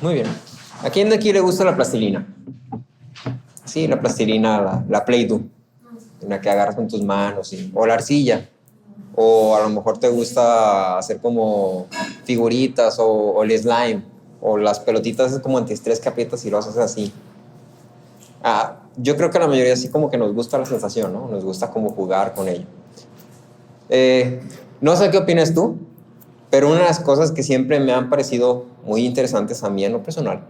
Muy bien. ¿A quién de aquí le gusta la plastilina? Sí, la plastilina, la Play-Doh, en la que agarras con tus manos, o la arcilla, o a lo mejor te gusta hacer como figuritas, o el slime, o las pelotitas como antiestrés que aprietas y lo haces así. Yo creo que a la mayoría sí como que nos gusta la sensación, ¿no? Nos gusta como jugar con ello. No sé qué opinas tú, pero una de las cosas que siempre me han parecido muy interesantes a mí en lo personal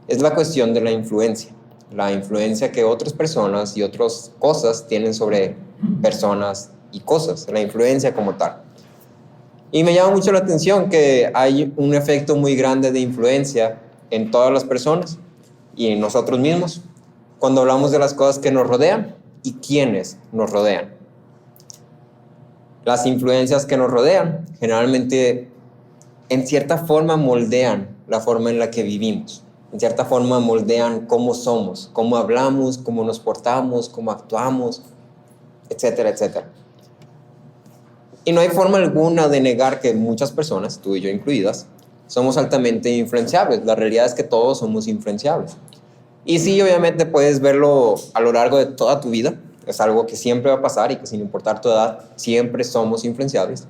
es la cuestión de la influencia que otras personas y otras cosas tienen sobre personas y cosas, la influencia como tal. Y me llama mucho la atención que hay un efecto muy grande de influencia en todas las personas y en nosotros mismos cuando hablamos de las cosas que nos rodean y quiénes nos rodean. Las influencias que nos rodean generalmente en cierta forma moldean la forma en la que vivimos, en cierta forma moldean cómo somos, cómo hablamos, cómo nos portamos, cómo actuamos, etcétera, etcétera. Y no hay forma alguna de negar que muchas personas, tú y yo incluidas, somos altamente influenciables. La realidad es que todos somos influenciables. Y sí, obviamente puedes verlo a lo largo de toda tu vida. Es algo que siempre va a pasar y que sin importar tu edad, siempre somos influenciables.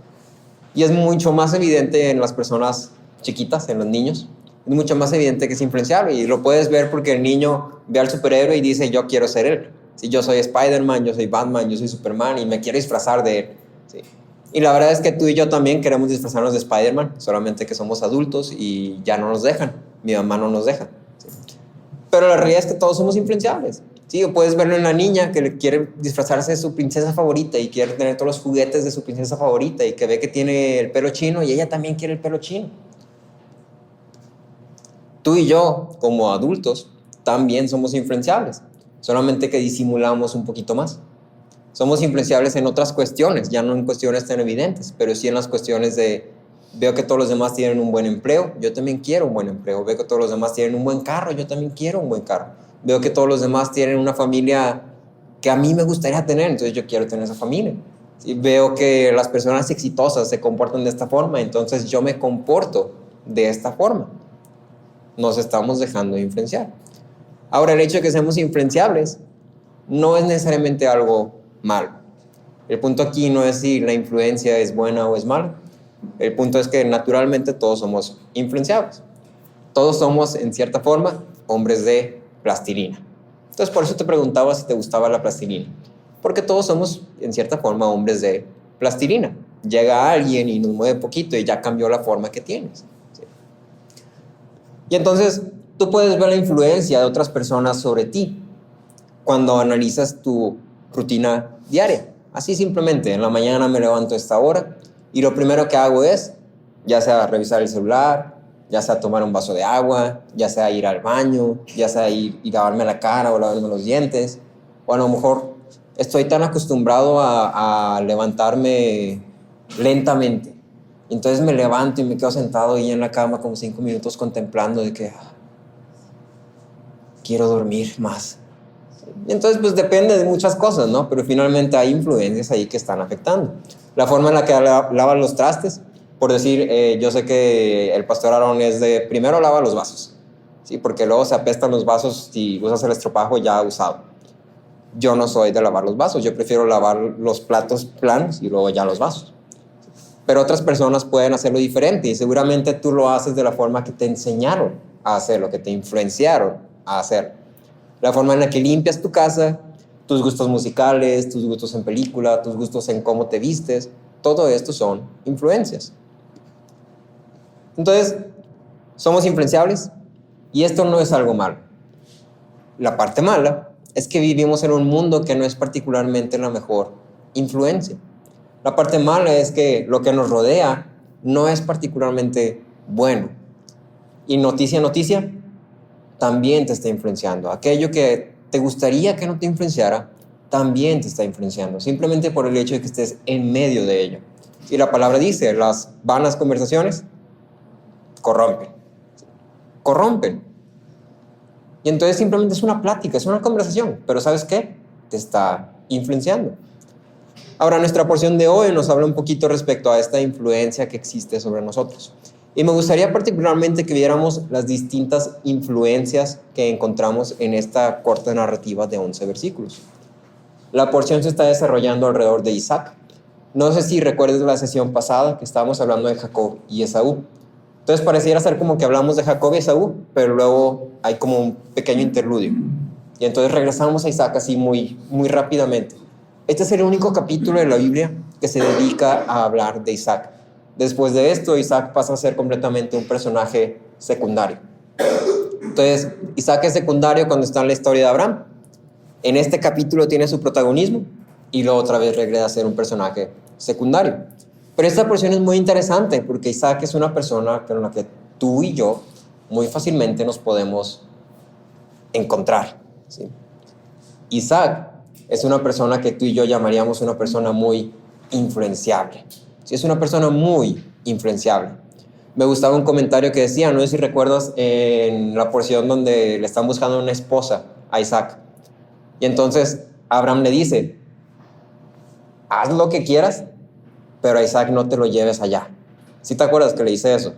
Y es mucho más evidente en las personas chiquitas, en los niños. Es mucho más evidente que es influenciable. Y lo puedes ver porque el niño ve al superhéroe y dice, yo quiero ser él. Si yo soy Spider-Man, yo soy Batman, yo soy Superman y me quiero disfrazar de él. ¿Sí? Y la verdad es que tú y yo también queremos disfrazarnos de Spider-Man, solamente que somos adultos y ya no nos dejan. Mi mamá no nos deja. ¿Sí? Pero la realidad es que todos somos influenciables. Sí, o puedes verlo en la niña que quiere disfrazarse de su princesa favorita y quiere tener todos los juguetes de su princesa favorita y que ve que tiene el pelo chino y ella también quiere el pelo chino. Tú y yo, como adultos, también somos influenciables, solamente que disimulamos un poquito más. Somos influenciables en otras cuestiones, ya no en cuestiones tan evidentes, pero sí en las cuestiones de veo que todos los demás tienen un buen empleo, yo también quiero un buen empleo. Veo que todos los demás tienen un buen carro, yo también quiero un buen carro. Veo que todos los demás tienen una familia que a mí me gustaría tener, entonces yo quiero tener esa familia. ¿Sí? Veo que las personas exitosas se comportan de esta forma, entonces yo me comporto de esta forma. Nos estamos dejando influenciar. Ahora, el hecho de que seamos influenciables no es necesariamente algo malo. El punto aquí no es si la influencia es buena o es mala. El punto es que naturalmente todos somos influenciables. Todos somos, en cierta forma, hombres de plastilina. Entonces, por eso te preguntaba si te gustaba la plastilina. Porque todos somos, en cierta forma, hombres de plastilina. Llega alguien y nos mueve poquito y ya cambió la forma que tienes. ¿Sí? Y entonces, tú puedes ver la influencia de otras personas sobre ti cuando analizas tu rutina diaria. Así simplemente, en la mañana me levanto a esta hora y lo primero que hago es, ya sea revisar el celular, ya sea tomar un vaso de agua, ya sea ir al baño, ya sea ir y lavarme la cara o lavarme los dientes, o a lo mejor estoy tan acostumbrado a levantarme lentamente. Entonces me levanto y me quedo sentado ahí en la cama como 5 minutos contemplando de que quiero dormir más. Entonces, pues depende de muchas cosas, ¿no? Pero finalmente hay influencias ahí que están afectando. La forma en la que lavan los trastes, por decir, yo sé que el pastor Aarón es de primero lava los vasos, ¿sí? Porque luego se apestan los vasos si usas el estropajo ya usado. Yo no soy de lavar los vasos, yo prefiero lavar los platos planos y luego ya los vasos. Pero otras personas pueden hacerlo diferente y seguramente tú lo haces de la forma que te enseñaron a hacerlo, que te influenciaron a hacerlo. La forma en la que limpias tu casa, tus gustos musicales, tus gustos en película, tus gustos en cómo te vistes, todo esto son influencias. Entonces, somos influenciables y esto no es algo malo. La parte mala es que vivimos en un mundo que no es particularmente la mejor influencia. La parte mala es que lo que nos rodea no es particularmente bueno. Y noticia, también te está influenciando. Aquello que te gustaría que no te influenciara, también te está influenciando, simplemente por el hecho de que estés en medio de ello. Y la palabra dice, las vanas conversaciones corrompen. Corrompen. Y entonces simplemente es una plática, es una conversación, pero ¿sabes qué? Te está influenciando. Ahora, nuestra porción de hoy nos habla un poquito respecto a esta influencia que existe sobre nosotros. Y me gustaría particularmente que viéramos las distintas influencias que encontramos en esta corta narrativa de 11 versículos. La porción se está desarrollando alrededor de Isaac. No sé si recuerdes la sesión pasada que estábamos hablando de Jacob y Esaú. Entonces pareciera ser como que hablamos de Jacob y Esaú, pero luego hay como un pequeño interludio. Y entonces regresamos a Isaac así muy rápidamente. Este es el único capítulo de la Biblia que se dedica a hablar de Isaac. Después de esto, Isaac pasa a ser completamente un personaje secundario. Entonces, Isaac es secundario cuando está en la historia de Abraham. En este capítulo tiene su protagonismo y luego otra vez regresa a ser un personaje secundario. Pero esta porción es muy interesante porque Isaac es una persona con la que tú y yo muy fácilmente nos podemos encontrar, ¿sí? Isaac es una persona que tú y yo llamaríamos una persona muy influenciable. Sí, es una persona muy influenciable. Me gustaba un comentario que decía, no sé si recuerdas, en la porción donde le están buscando una esposa a Isaac. Y entonces Abraham le dice, haz lo que quieras, pero a Isaac no te lo lleves allá. ¿Sí te acuerdas que le dice eso?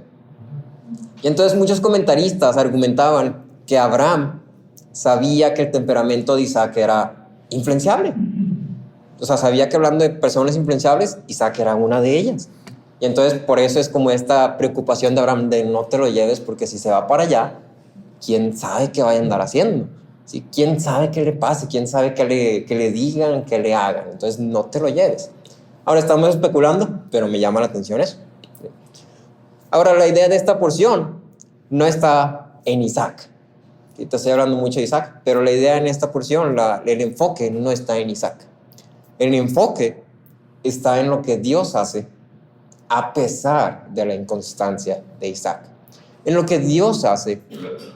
Y entonces muchos comentaristas argumentaban que Abraham sabía que el temperamento de Isaac era influenciable. O sea, sabía que hablando de personas influenciables, Isaac era una de ellas. Y entonces por eso es como esta preocupación de Abraham de no te lo lleves, porque si se va para allá, ¿quién sabe qué vaya a andar haciendo? ¿Sí? ¿Quién sabe qué le pase? ¿Quién sabe qué le digan, qué le hagan? Entonces no te lo lleves. Ahora estamos especulando, pero me llama la atención eso. Ahora, la idea de esta porción no está en Isaac. Te estoy hablando mucho de Isaac, pero la idea en esta porción, el enfoque no está en Isaac. El enfoque está en lo que Dios hace a pesar de la inconstancia de Isaac. En lo que Dios hace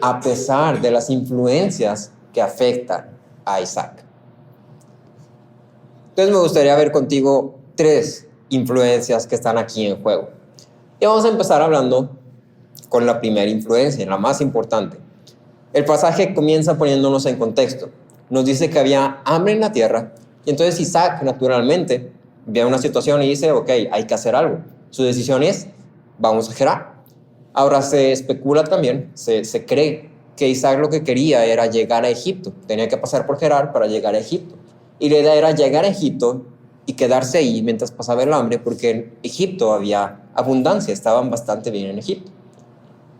a pesar de las influencias que afectan a Isaac. Entonces me gustaría ver contigo 3 influencias que están aquí en juego. Y vamos a empezar hablando con la primera influencia, la más importante. El pasaje comienza poniéndonos en contexto. Nos dice que había hambre en la tierra y entonces Isaac naturalmente ve una situación y dice, ok, hay que hacer algo. Su decisión es, vamos a Gerar. Ahora se especula también, se cree que Isaac lo que quería era llegar a Egipto. Tenía que pasar por Gerar para llegar a Egipto. Y la idea era llegar a Egipto y quedarse ahí mientras pasaba el hambre, porque en Egipto había abundancia, estaban bastante bien en Egipto.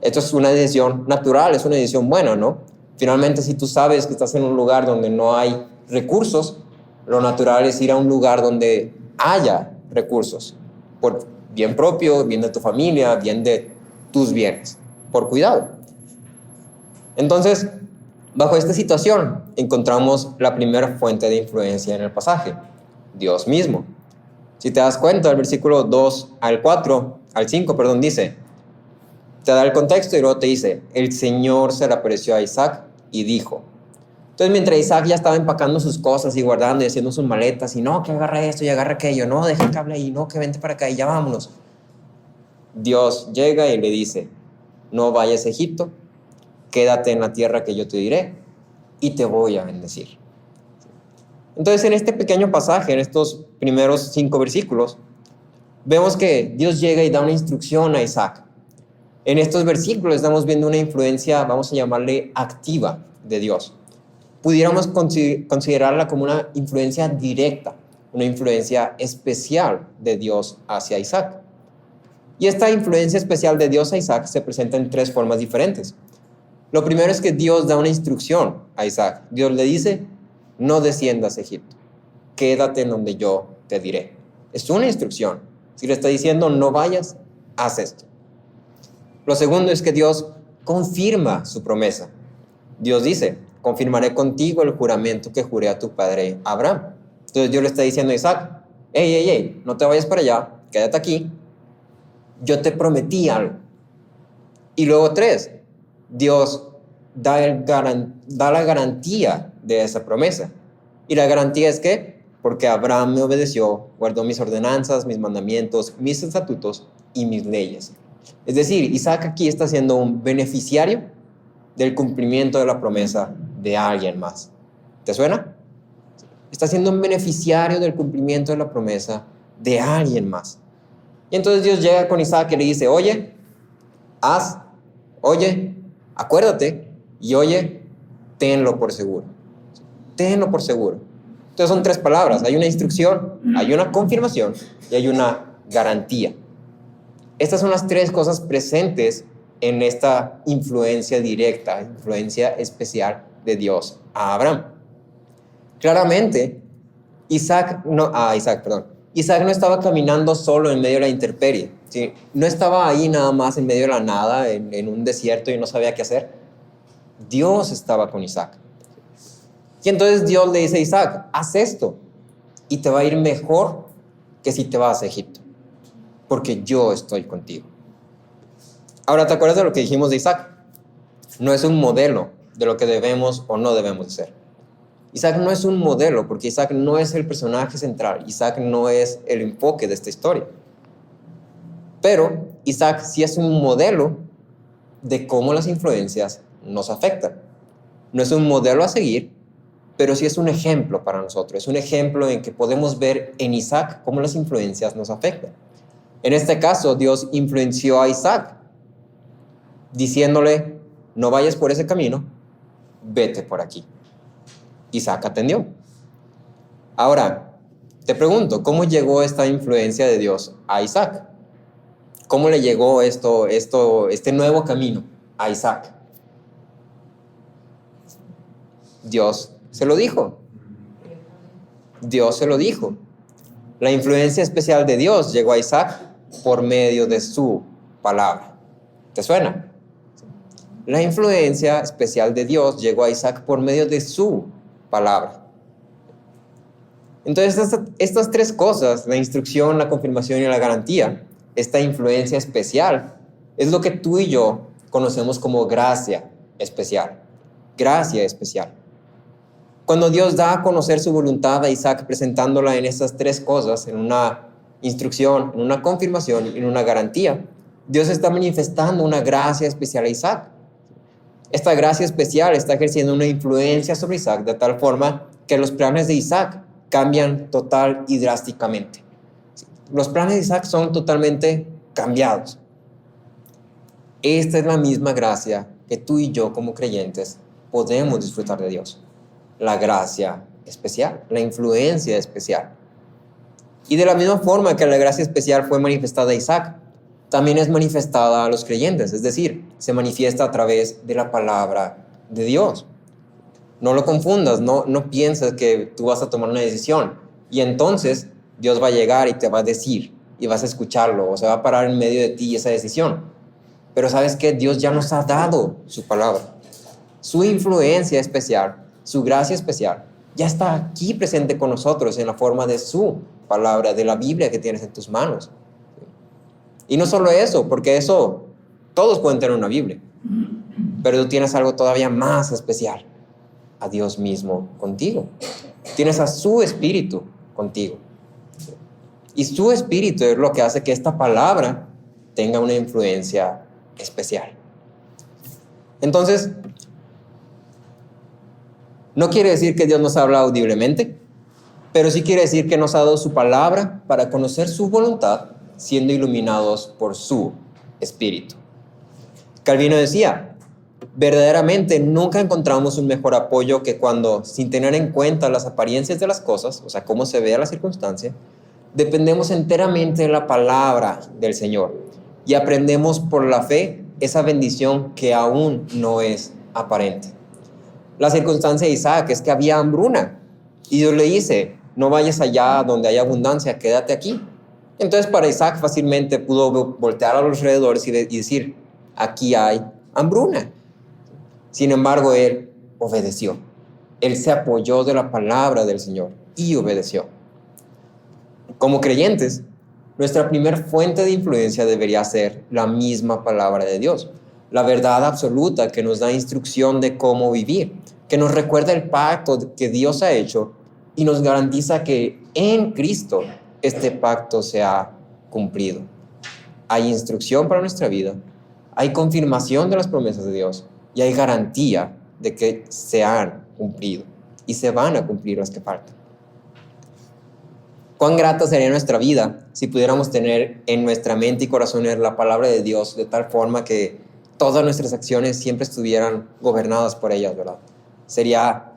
Esto es una decisión natural, es una decisión buena, ¿no? Finalmente, si tú sabes que estás en un lugar donde no hay recursos, lo natural es ir a un lugar donde haya recursos, por bien propio, bien de tu familia, bien de tus bienes, por cuidado. Entonces, bajo esta situación, encontramos la primera fuente de influencia en el pasaje, Dios mismo. Si te das cuenta, el versículo 2 al 5, dice, te da el contexto y luego te dice, el Señor se le apareció a Isaac y dijo. Entonces, mientras Isaac ya estaba empacando sus cosas y guardando y haciendo sus maletas, y no, que agarra esto y agarra aquello, no, deja el cable ahí, no, que vente para acá y ya vámonos. Dios llega y le dice, no vayas a Egipto, quédate en la tierra que yo te diré y te voy a bendecir. Entonces, en este pequeño pasaje, en estos primeros 5 versículos, vemos que Dios llega y da una instrucción a Isaac. En estos versículos estamos viendo una influencia, vamos a llamarle activa, de Dios. Pudiéramos considerarla como una influencia directa, una influencia especial de Dios hacia Isaac. Y esta influencia especial de Dios a Isaac se presenta en 3 formas diferentes. Lo primero es que Dios da una instrucción a Isaac. Dios le dice, no desciendas a Egipto, quédate en donde yo te diré. Es una instrucción. Si le está diciendo, no vayas, haz esto. Lo segundo es que Dios confirma su promesa. Dios dice, confirmaré contigo el juramento que juré a tu padre Abraham. Entonces Dios le está diciendo a Isaac, hey, no te vayas para allá, quédate aquí. Yo te prometí algo. Y luego 3, Dios da la garantía de esa promesa. Y la garantía es que, porque Abraham me obedeció, guardó mis ordenanzas, mis mandamientos, mis estatutos y mis leyes. Es decir, Isaac aquí está siendo un beneficiario del cumplimiento de la promesa de alguien más. ¿Te suena? Está siendo un beneficiario del cumplimiento de la promesa de alguien más. Y entonces Dios llega con Isaac y le dice, oye, haz, oye, acuérdate y oye, tenlo por seguro. Tenlo por seguro. Entonces son 3 palabras. Hay una instrucción, hay una confirmación y hay una garantía. Estas son las 3 cosas presentes en esta influencia directa, influencia especial de Dios a Abraham. Claramente, Isaac no estaba caminando solo en medio de la intemperie, ¿sí? No estaba ahí nada más en medio de la nada, en un desierto y no sabía qué hacer. Dios estaba con Isaac. Y entonces Dios le dice a Isaac, haz esto y te va a ir mejor que si te vas a Egipto, porque yo estoy contigo. Ahora, ¿te acuerdas de lo que dijimos de Isaac? No es un modelo de lo que debemos o no debemos de ser. Isaac no es un modelo, porque Isaac no es el personaje central. Isaac no es el enfoque de esta historia. Pero Isaac sí es un modelo de cómo las influencias nos afectan. No es un modelo a seguir, pero sí es un ejemplo para nosotros. Es un ejemplo en que podemos ver en Isaac cómo las influencias nos afectan. En este caso, Dios influenció a Isaac, diciéndole, no vayas por ese camino, vete por aquí. Isaac atendió. Ahora, te pregunto, ¿cómo llegó esta influencia de Dios a Isaac? ¿Cómo le llegó este nuevo camino a Isaac? Dios se lo dijo. Dios se lo dijo. La influencia especial de Dios llegó a Isaac por medio de su palabra. ¿Te suena? La influencia especial de Dios llegó a Isaac por medio de su palabra. Entonces, estas 3 cosas, la instrucción, la confirmación y la garantía, esta influencia especial, es lo que tú y yo conocemos como gracia especial. Gracia especial. Cuando Dios da a conocer su voluntad a Isaac presentándola en estas 3 cosas, en una instrucción, en una confirmación y en una garantía, Dios está manifestando una gracia especial a Isaac. Esta gracia especial está ejerciendo una influencia sobre Isaac de tal forma que los planes de Isaac cambian total y drásticamente. Los planes de Isaac son totalmente cambiados. Esta es la misma gracia que tú y yo como creyentes podemos disfrutar de Dios. La gracia especial, la influencia especial. Y de la misma forma que la gracia especial fue manifestada a Isaac, también es manifestada a los creyentes, es decir, se manifiesta a través de la palabra de Dios. No lo confundas, no pienses que tú vas a tomar una decisión y entonces Dios va a llegar y te va a decir y vas a escucharlo o se va a parar en medio de ti esa decisión. Pero ¿sabes qué? Dios ya nos ha dado su palabra. Su influencia especial, su gracia especial, ya está aquí presente con nosotros en la forma de su palabra, de la Biblia que tienes en tus manos. Y no solo eso, porque eso, todos pueden tener una Biblia, pero tú tienes algo todavía más especial, a Dios mismo contigo. Tienes a su Espíritu contigo. Y su Espíritu es lo que hace que esta palabra tenga una influencia especial. Entonces, no quiere decir que Dios nos habla audiblemente, pero sí quiere decir que nos ha dado su palabra para conocer su voluntad, siendo iluminados por su Espíritu. Calvino decía, verdaderamente nunca encontramos un mejor apoyo que cuando, sin tener en cuenta las apariencias de las cosas, o sea, cómo se vea la circunstancia, dependemos enteramente de la palabra del Señor y aprendemos por la fe esa bendición que aún no es aparente. La circunstancia de Isaac es que había hambruna y Dios le dice, no vayas allá donde hay abundancia, quédate aquí. Entonces para Isaac fácilmente pudo voltear a los alrededores y decir, aquí hay hambruna. Sin embargo, él obedeció. Él se apoyó de la palabra del Señor y obedeció. Como creyentes, nuestra primer fuente de influencia debería ser la misma palabra de Dios, la verdad absoluta que nos da instrucción de cómo vivir, que nos recuerda el pacto que Dios ha hecho y nos garantiza que en Cristo este pacto se ha cumplido. Hay instrucción para nuestra vida, hay confirmación de las promesas de Dios y hay garantía de que se han cumplido y se van a cumplir las que faltan. Cuán grata sería nuestra vida si pudiéramos tener en nuestra mente y corazón la palabra de Dios de tal forma que todas nuestras acciones siempre estuvieran gobernadas por ellas, ¿verdad? Sería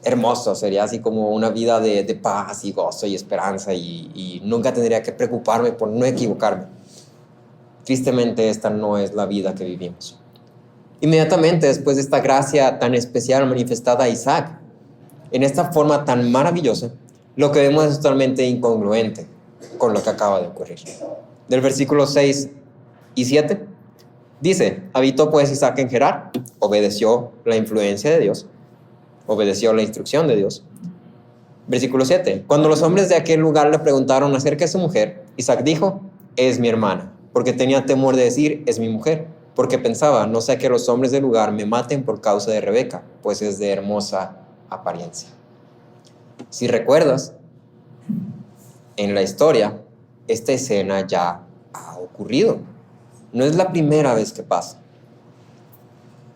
hermoso, sería así como una vida de paz y gozo y esperanza y nunca tendría que preocuparme por no equivocarme. Tristemente, esta no es la vida que vivimos. Inmediatamente después de esta gracia tan especial manifestada a Isaac, en esta forma tan maravillosa, lo que vemos es totalmente incongruente con lo que acaba de ocurrir. Del versículo 6 y 7, dice, habitó pues Isaac en Gerar, obedeció la influencia de Dios, obedeció la instrucción de Dios. Versículo 7, cuando los hombres de aquel lugar le preguntaron acerca de su mujer, Isaac dijo, es mi hermana, porque tenía temor de decir, es mi mujer, porque pensaba, no sea que los hombres del lugar me maten por causa de Rebeca, pues es de hermosa apariencia. Si recuerdas, en la historia, esta escena ya ha ocurrido. No es la primera vez que pasa.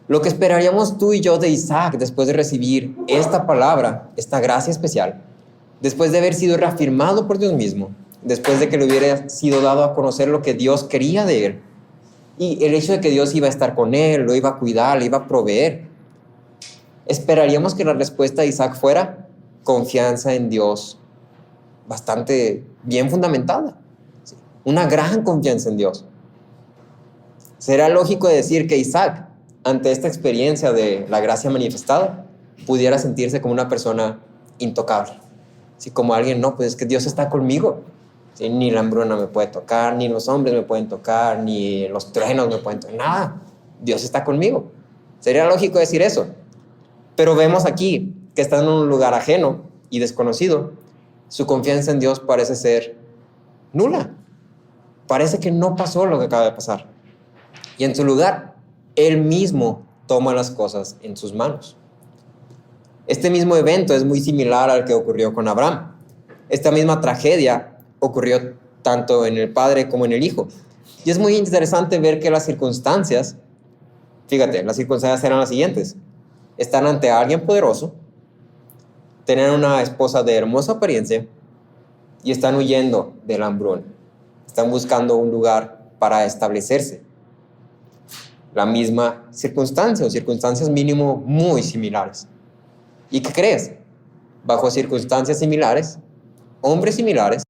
Lo que esperaríamos tú y yo de Isaac después de recibir esta palabra, esta gracia especial, después de haber sido reafirmado por Dios mismo, después de que le hubiera sido dado a conocer lo que Dios quería de él, y el hecho de que Dios iba a estar con él, lo iba a cuidar, le iba a proveer, esperaríamos que la respuesta de Isaac fuera confianza en Dios bastante bien fundamentada, una gran confianza en Dios. Será lógico decir que Isaac, ante esta experiencia de la gracia manifestada, pudiera sentirse como una persona intocable, así como alguien, no, pues es que Dios está conmigo. ¿Sí? Ni la hambruna me puede tocar, ni los hombres me pueden tocar, ni los truenos me pueden tocar, nada, Dios está conmigo. Sería lógico decir eso, pero vemos aquí que está en un lugar ajeno y desconocido. Su confianza en Dios parece ser nula, parece que no pasó lo que acaba de pasar, y en su lugar, él mismo toma las cosas en sus manos. Este mismo evento es muy similar al que ocurrió con Abraham. Esta misma tragedia ocurrió tanto en el padre como en el hijo. Y es muy interesante ver que las circunstancias, fíjate, las circunstancias eran las siguientes. Están ante alguien poderoso, tienen una esposa de hermosa apariencia y están huyendo de la hambruna. Están buscando un lugar para establecerse. La misma circunstancia o circunstancias mínimo muy similares. ¿Y qué crees? Bajo circunstancias similares, hombres similares,